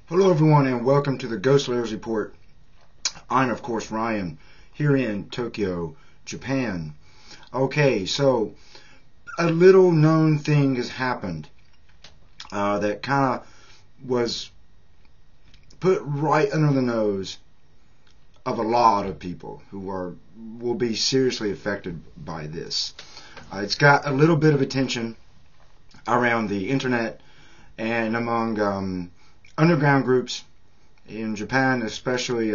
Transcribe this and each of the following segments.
Hello everyone and welcome to the Ghost Layers Report. I'm of course Ryan here in Tokyo, Japan. Okay, so a little known thing has happened that kind of was put right under the nose of a lot of people who will be seriously affected by this. It's got a little bit of attention around the internet and among underground groups in Japan, especially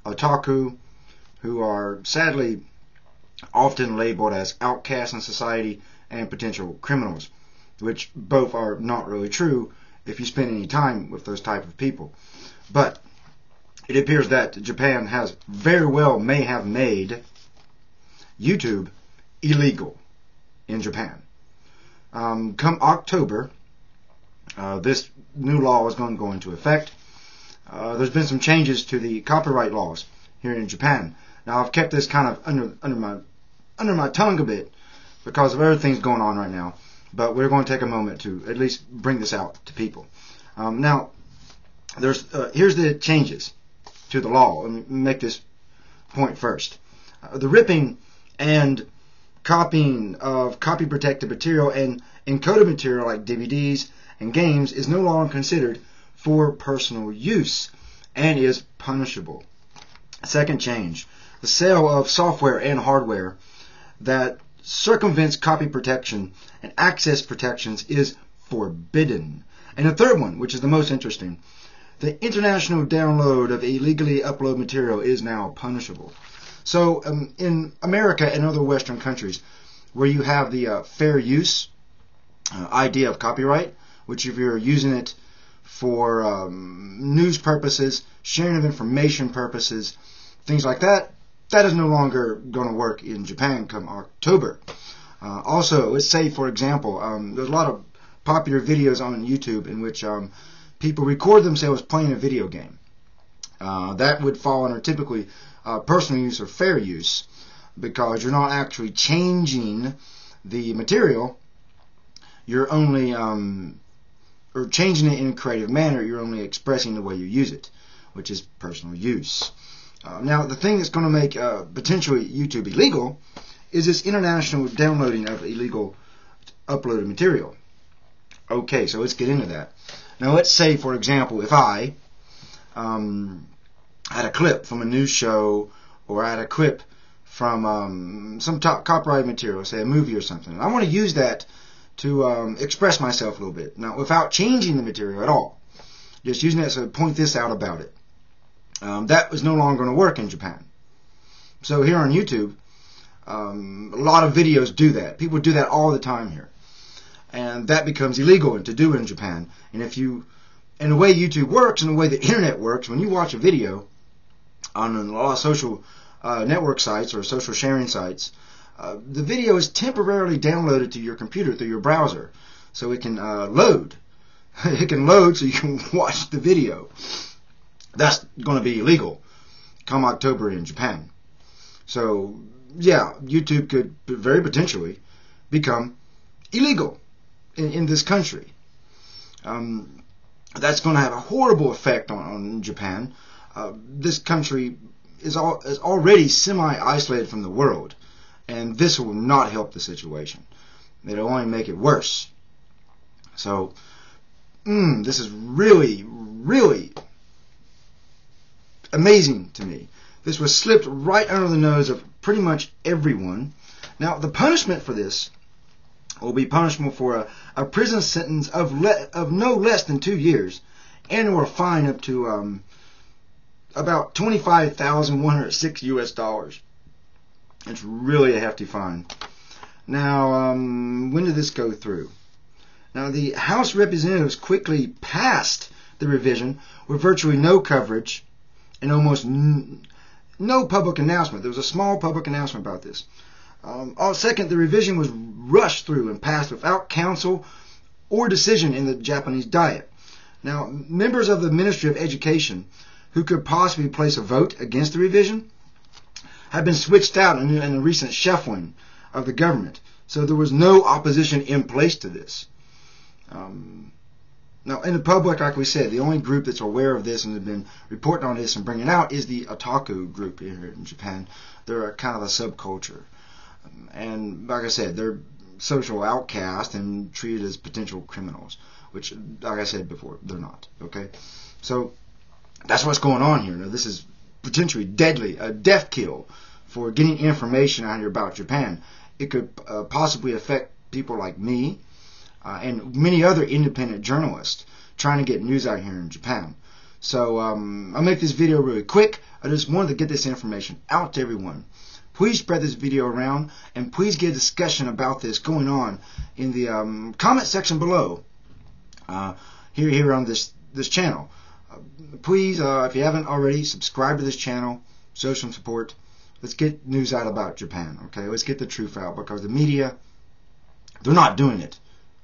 otaku, who are sadly often labeled as outcasts in society and potential criminals, which both are not really true if you spend any time with those type of people. But it appears that Japan may have made YouTube illegal in Japan. Come October, this new law is going to go into effect. There's been some changes to the copyright laws here in Japan. Now I've kept this kind of under my tongue a bit because of other things going on right now, but we're going to take a moment to at least bring this out to people. Now, here's the changes to the law. Let me make this point first. The ripping and copying of copy-protected material and encoded material like DVDs and games is no longer considered for personal use and is punishable. Second change, the sale of software and hardware that circumvents copy protection and access protections is forbidden. And the third one, which is the most interesting, the international download of illegally uploaded material is now punishable. So in America and other Western countries where you have the fair use idea of copyright, which if you're using it for news purposes, sharing of information purposes, things like that, that is no longer going to work in Japan come October. Also, let's say, for example, there's a lot of popular videos on YouTube in which people record themselves playing a video game. That would fall under typically personal use or fair use because you're not actually changing the material. You're only or changing it in a creative manner. You're only expressing the way you use it, which is personal use. Now, the thing that's going to make potentially YouTube illegal is this international downloading of illegal uploaded material. Okay, so let's get into that. Now, let's say, for example, if I had a clip from a news show or I had a clip from some copyrighted material, say a movie or something, and I want to use that to express myself a little bit. Now, without changing the material at all, just using it to point this out about it. That was no longer going to work in Japan. So here on YouTube, a lot of videos do that. People do that all the time here. And that becomes illegal to do in Japan. And the way YouTube works and the way the internet works, when you watch a video on a lot of social network sites or social sharing sites, the video is temporarily downloaded to your computer through your browser, so it can load. It can load so you can watch the video. That's going to be illegal come October in Japan. So, yeah, YouTube could very potentially become illegal in this country. That's going to have a horrible effect on Japan. This country is already semi-isolated from the world. And this will not help the situation. It'll only make it worse. So, this is really, really amazing to me. This was slipped right under the nose of pretty much everyone. Now, the punishment for this will be punishable for a prison sentence of no less than 2 years and or a fine up to about $25,106 US. It's really a hefty fine. Now, when did this go through? Now, the House of Representatives quickly passed the revision with virtually no coverage and almost no public announcement. There was a small public announcement about this. Second, the revision was rushed through and passed without counsel or decision in the Japanese Diet. Now, members of the Ministry of Education who could possibly place a vote against the revision have been switched out in a recent shuffling of the government. So there was no opposition in place to this. Now, in the public, like we said, the only group that's aware of this and have been reporting on this and bringing it out is the otaku group here in Japan. They're a kind of a subculture. And like I said, they're social outcasts and treated as potential criminals, which, like I said before, they're not. Okay? So that's what's going on here. Now, this is potentially deadly, a death kill for getting information out here about Japan. It could possibly affect people like me and many other independent journalists trying to get news out here in Japan. So I'll make this video really quick. I just wanted to get this information out to everyone. Please spread this video around, and please get a discussion about this going on in the comment section below here on this channel. Please, if you haven't already, subscribe to this channel, show some support. Let's get news out about Japan, okay? Let's get the truth out, because the media, they're not doing it,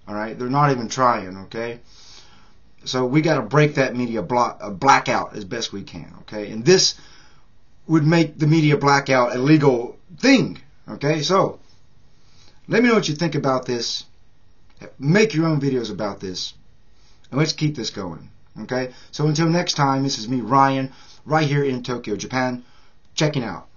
all right? They're not even trying, okay? So we got to break that media blackout as best we can, okay? And this would make the media blackout a legal thing, okay? So let me know what you think about this. Make your own videos about this, and let's keep this going, okay? So until next time, this is me, Ryan, right here in Tokyo, Japan, checking out.